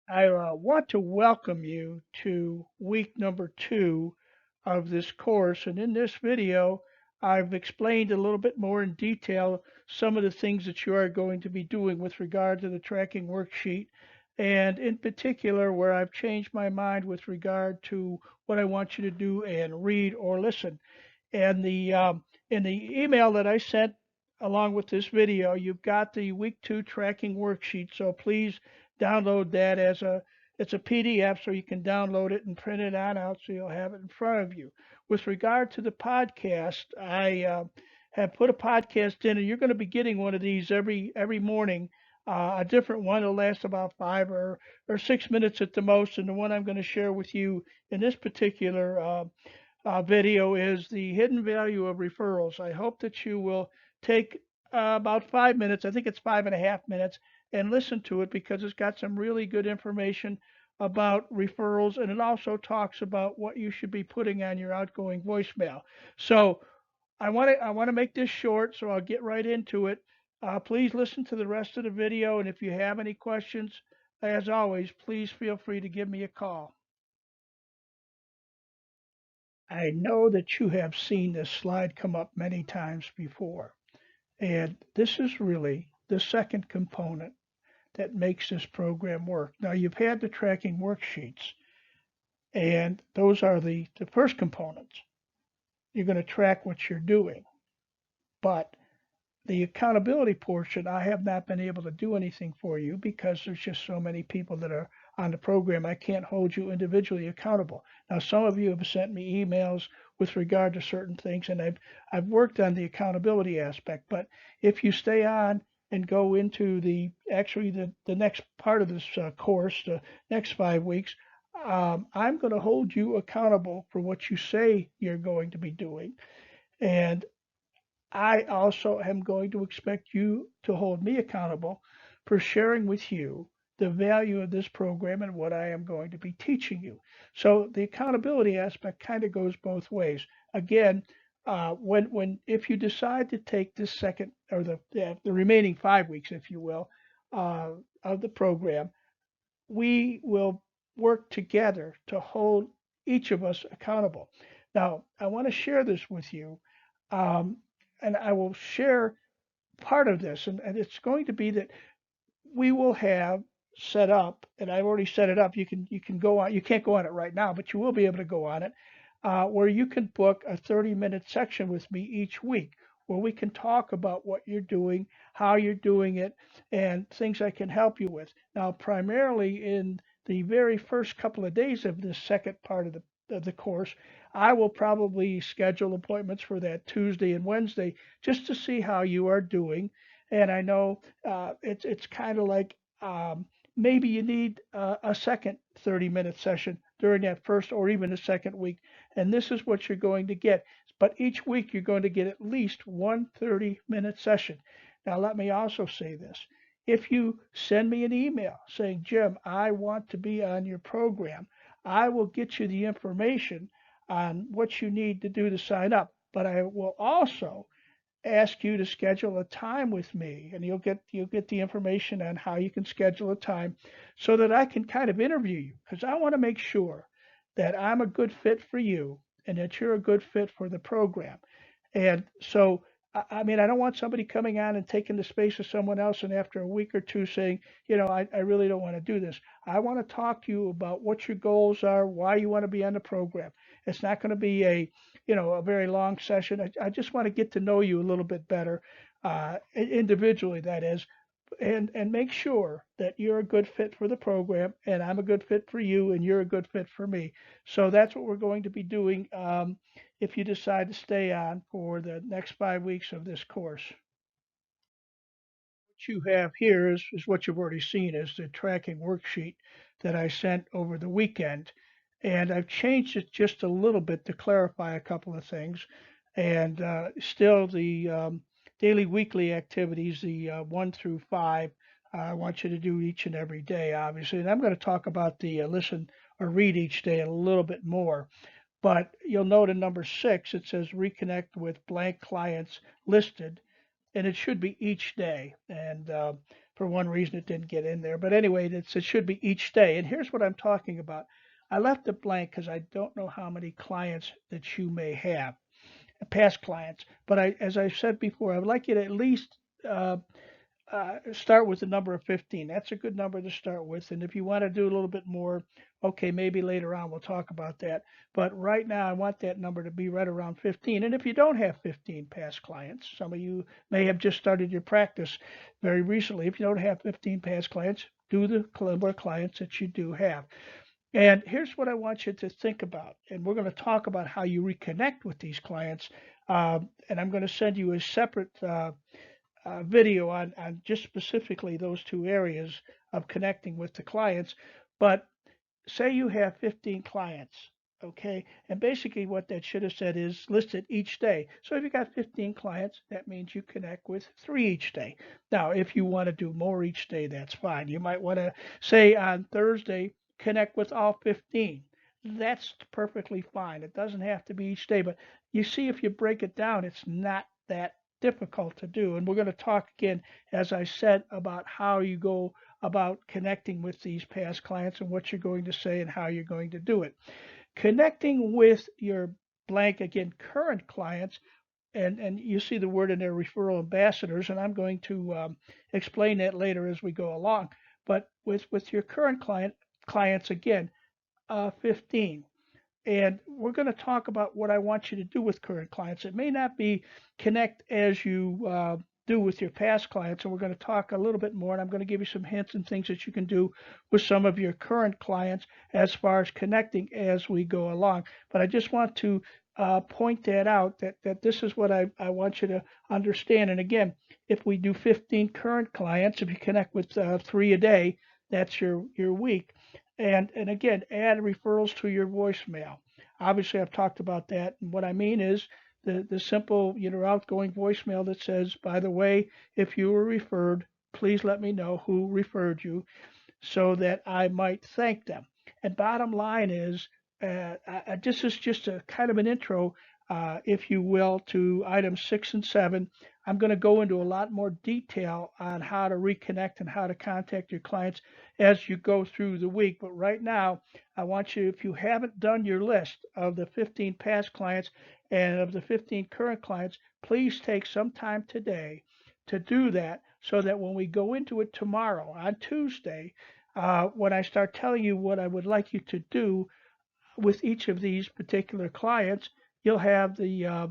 I want to welcome you to week number 2 of this course. And in this video, I've explained a little bit more in detail some of the things that you are going to be doing with regard to the tracking worksheet. And in particular, where I've changed my mind with regard to what I want you to do and read or listen. And in the email that I sent along with this video, you've got the week 2 tracking worksheet. So please download that as it's a PDF, so you can download it and print it on out so you'll have it in front of you. With regard to the podcast, I have put a podcast in, and you're going to be getting one of these every morning. A different one will last about 5 or 6 minutes at the most, and the one I'm going to share with you in this particular video is the hidden value of referrals. I hope that you will take about 5 minutes, I think it's 5.5 minutes, and listen to it because it's got some really good information about referrals, and it also talks about what you should be putting on your outgoing voicemail. So I want to make this short, so I'll get right into it. Please listen to the rest of the video, and if you have any questions, as always, please feel free to give me a call. I know that you have seen this slide come up many times before, and this is really the second component that makes this program work. Now, you've had the tracking worksheets, and those are the first components. You're going to track what you're doing, but the accountability portion, I have not been able to do anything for you because there's just so many people that are on the program. I can't hold you individually accountable. Now, some of you have sent me emails with regard to certain things, and I've worked on the accountability aspect. But if you stay on and go into the next part of this course, the next 5 weeks, I'm going to hold you accountable for what you say you're going to be doing. And I also am going to expect you to hold me accountable for sharing with you the value of this program and what I am going to be teaching you. So the accountability aspect kind of goes both ways. Again, when if you decide to take this second or the remaining 5 weeks, if you will, uh, of the program, we will work together to hold each of us accountable. Now, I want to share this with you, um, and I will share part of this, and it's going to be that we will have set up, and I've already set it up. You can go on. You can't go on it right now, but you will be able to go on it, where you can book a 30-minute section with me each week, where we can talk about what you're doing, how you're doing it, and things I can help you with. Now, primarily in the very first couple of days of this second part of the course, I will probably schedule appointments for that Tuesday and Wednesday just to see how you are doing. And I know it's kind of like maybe you need a second 30-minute session during that first or even the second week. And this is what you're going to get. But each week you're going to get at least one 30-minute session. Now, let me also say this. If you send me an email saying, Jim, I want to be on your program, I will get you the information on what you need to do to sign up. But I will also ask you to schedule a time with me, and you'll get the information on how you can schedule a time so that I can kind of interview you, because I want to make sure that I'm a good fit for you and that you're a good fit for the program. And so I mean, I don't want somebody coming on and taking the space of someone else and after a week or two saying, I really don't want to do this. I want to talk to you about what your goals are, why you want to be on the program. It's not going to be a very long session. I just want to get to know you a little bit better, individually, that is, and make sure that you're a good fit for the program, and I'm a good fit for you, and you're a good fit for me. So that's what we're going to be doing if you decide to stay on for the next 5 weeks of this course. What you have here is what you've already seen is the tracking worksheet that I sent over the weekend. And I've changed it just a little bit to clarify a couple of things. And still the daily, weekly activities, the 1 through 5, I want you to do each and every day, obviously. And I'm going to talk about the listen or read each day a little bit more. But you'll note in number 6, it says reconnect with blank clients listed, and it should be each day. And For one reason, it didn't get in there. But anyway, it should be each day. And here's what I'm talking about. I left it blank because I don't know how many clients that you may have, past clients. But as I said before, I would like you to at least uh, start with the number of 15. That's a good number to start with. And if you want to do a little bit more, okay, maybe later on we'll talk about that. But right now, I want that number to be right around 15. And if you don't have 15 past clients, some of you may have just started your practice very recently. If you don't have 15 past clients, do the number of clients that you do have. And here's what I want you to think about. And we're going to talk about how you reconnect with these clients. And I'm going to send you a separate video on just specifically those two areas of connecting with the clients. But say you have 15 clients, okay? And basically what that should have said is listed each day. So if you got 15 clients, that means you connect with 3 each day. Now, if you want to do more each day, that's fine. You might want to say on Thursday, connect with all 15. That's perfectly fine. It doesn't have to be each day, but you see, if you break it down, it's not that difficult to do. And we're going to talk again, as I said, about how you go about connecting with these past clients and what you're going to say and how you're going to do it. Connecting with your blank, again, current clients, and you see the word in there, referral ambassadors, and I'm going to explain that later as we go along. But with your current clients, again, 15. And we're going to talk about what I want you to do with current clients. It may not be connect as you do with your past clients, and we're going to talk a little bit more. And I'm going to give you some hints and things that you can do with some of your current clients as far as connecting as we go along. But I just want to point that out that this is what I want you to understand. And again, if we do 15 current clients, if you connect with 3 a day, that's your week. And again, add referrals to your voicemail. Obviously, I've talked about that. And what I mean is the simple, outgoing voicemail that says, by the way, if you were referred, please let me know who referred you so that I might thank them. And bottom line is, this is just a kind of an intro, if you will, to items 6 and 7. I'm going to go into a lot more detail on how to reconnect and how to contact your clients as you go through the week. But right now, I want you, if you haven't done your list of the 15 past clients and of the 15 current clients, please take some time today to do that so that when we go into it tomorrow on Tuesday, when I start telling you what I would like you to do with each of these particular clients, you'll have the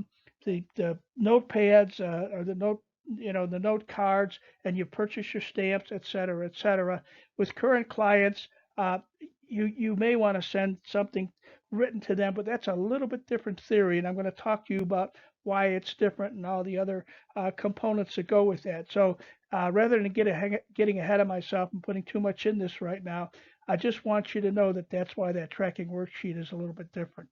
notepads or the note cards, and you purchase your stamps, et cetera, et cetera. With current clients, uh, you may want to send something written to them, but that's a little bit different theory, and I'm going to talk to you about why it's different and all the other components that go with that. So rather than getting ahead of myself and putting too much in this right now, I just want you to know that that's why that tracking worksheet is a little bit different.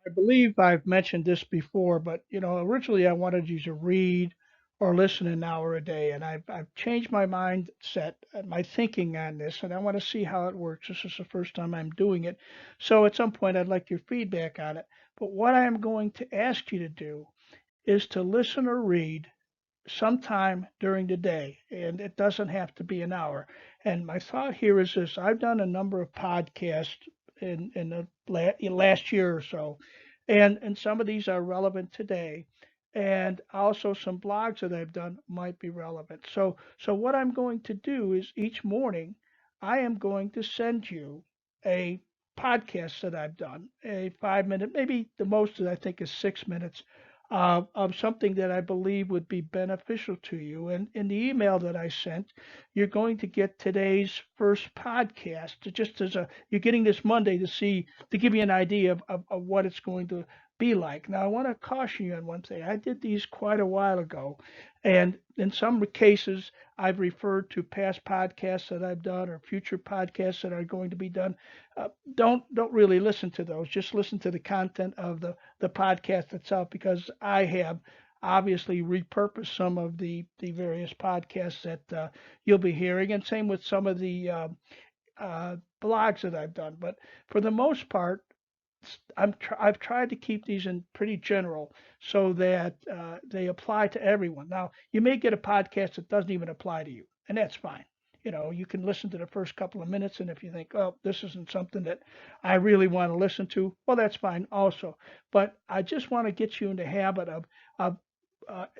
I believe I've mentioned this before, but originally I wanted you to read or listen an hour a day, and I've changed my mindset, my thinking on this, and I want to see how it works. This is the first time I'm doing it, so at some point I'd like your feedback on it. But what I am going to ask you to do is to listen or read sometime during the day, and it doesn't have to be an hour. And my thought here is this: I've done a number of podcasts in the last year or so, and some of these are relevant today, and also some blogs that I've done might be relevant. So what I'm going to do is each morning I am going to send you a podcast that I've done, a 5 minute, maybe the most that I think is 6 minutes of something that I believe would be beneficial to you. And in the email that I sent, you're going to get today's first podcast. Just as you're getting this Monday to give you an idea of what it's going to be like. Now, I want to caution you on one thing. I did these quite a while ago, and in some cases, I've referred to past podcasts that I've done or future podcasts that are going to be done. Don't really listen to those. Just listen to the content of the podcast itself, because I have obviously repurposed some of the various podcasts that you'll be hearing, and same with some of the blogs that I've done. But for the most part, I've tried to keep these in pretty general so that they apply to everyone. Now, you may get a podcast that doesn't even apply to you, and that's fine. You can listen to the first couple of minutes, and if you think, oh, this isn't something that I really want to listen to, well, that's fine also. But I just want to get you in the habit of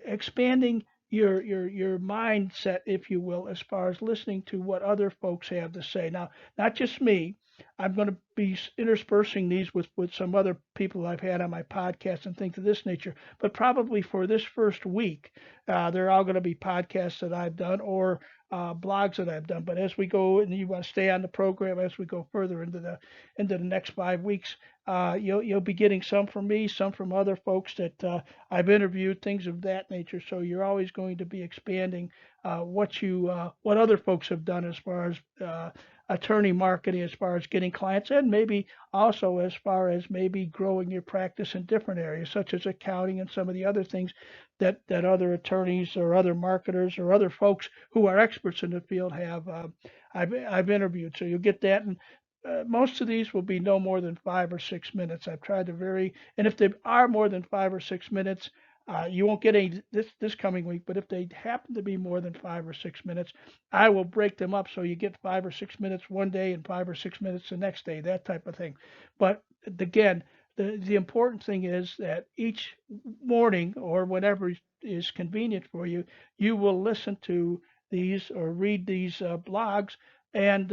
expanding your mindset, if you will, as far as listening to what other folks have to say. Now, not just me. I'm going to be interspersing these with some other people I've had on my podcast and things of this nature. But probably for this first week, they're all going to be podcasts that I've done or blogs that I've done. But as we go, and you want to stay on the program as we go further into the next 5 weeks, you'll be getting some from me, some from other folks that I've interviewed, things of that nature. So you're always going to be expanding what other folks have done as far as attorney marketing, as far as getting clients, and maybe also as far as maybe growing your practice in different areas, such as accounting and some of the other things that other attorneys or other marketers or other folks who are experts in the field have I've interviewed. So you'll get that, and most of these will be no more than 5 or 6 minutes. I've tried to vary, and if they are more than 5 or 6 minutes, you won't get any this coming week. But if they happen to be more than 5 or 6 minutes, I will break them up so you get 5 or 6 minutes one day and 5 or 6 minutes the next day, that type of thing. But again, the important thing is that each morning or whenever is convenient for you, you will listen to these or read these blogs, and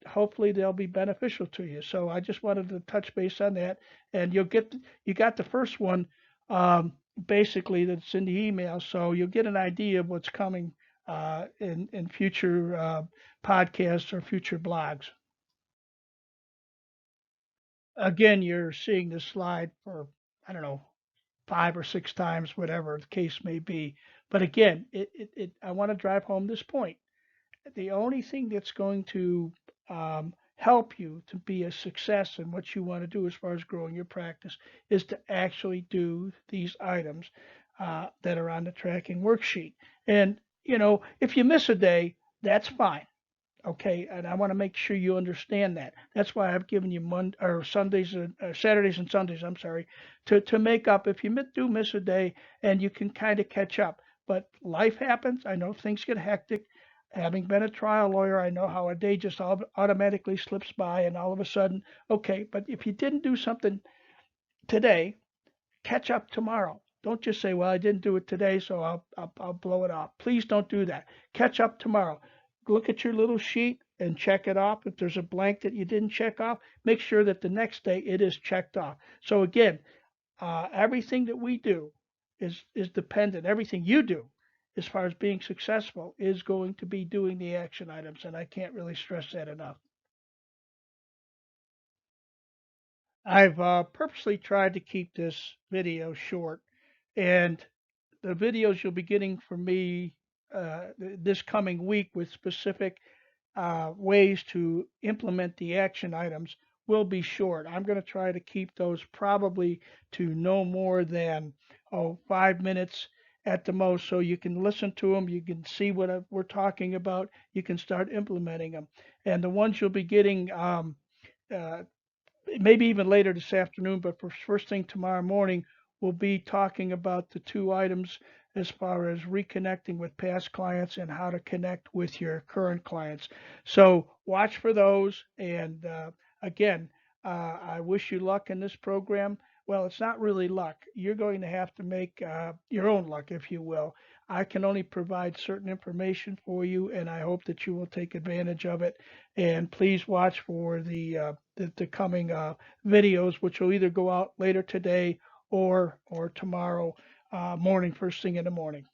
hopefully they'll be beneficial to you. So I just wanted to touch base on that, and you got the first one basically that's in the email, so you'll get an idea of what's coming in future podcasts or future blogs. Again, you're seeing this slide for, I don't know, 5 or 6 times, whatever the case may be. But again, I want to drive home this point. The only thing that's going to help you to be a success in what you want to do as far as growing your practice is to actually do these items that are on the tracking worksheet. And, if you miss a day, that's fine. Okay, and I want to make sure you understand that. That's why I've given you Monday or Sundays, Saturdays and Sundays. I'm sorry, to make up if you do miss a day, and you can kind of catch up. But life happens. I know things get hectic. Having been a trial lawyer, I know how a day just automatically slips by, and all of a sudden, okay. But if you didn't do something today, catch up tomorrow. Don't just say, "Well, I didn't do it today, so I'll blow it off." Please don't do that. Catch up tomorrow. Look at your little sheet and check it off. If there's a blank that you didn't check off, make sure that the next day it is checked off. So again, everything that we do is dependent. Everything you do, as far as being successful, is going to be doing the action items, and I can't really stress that enough. I've purposely tried to keep this video short, and the videos you'll be getting from me this coming week with specific ways to implement the action items will be short. I'm going to try to keep those probably to no more than 5 minutes at the most, so you can listen to them, you can see what we're talking about, you can start implementing them. And the ones you'll be getting uh, maybe even later this afternoon, but for first thing tomorrow morning, we'll be talking about the two items as far as reconnecting with past clients and how to connect with your current clients. So watch for those. And again, I wish you luck in this program. Well, it's not really luck. You're going to have to make your own luck, if you will. I can only provide certain information for you, and I hope that you will take advantage of it. And please watch for the coming videos, which will either go out later today or tomorrow morning, first thing in the morning.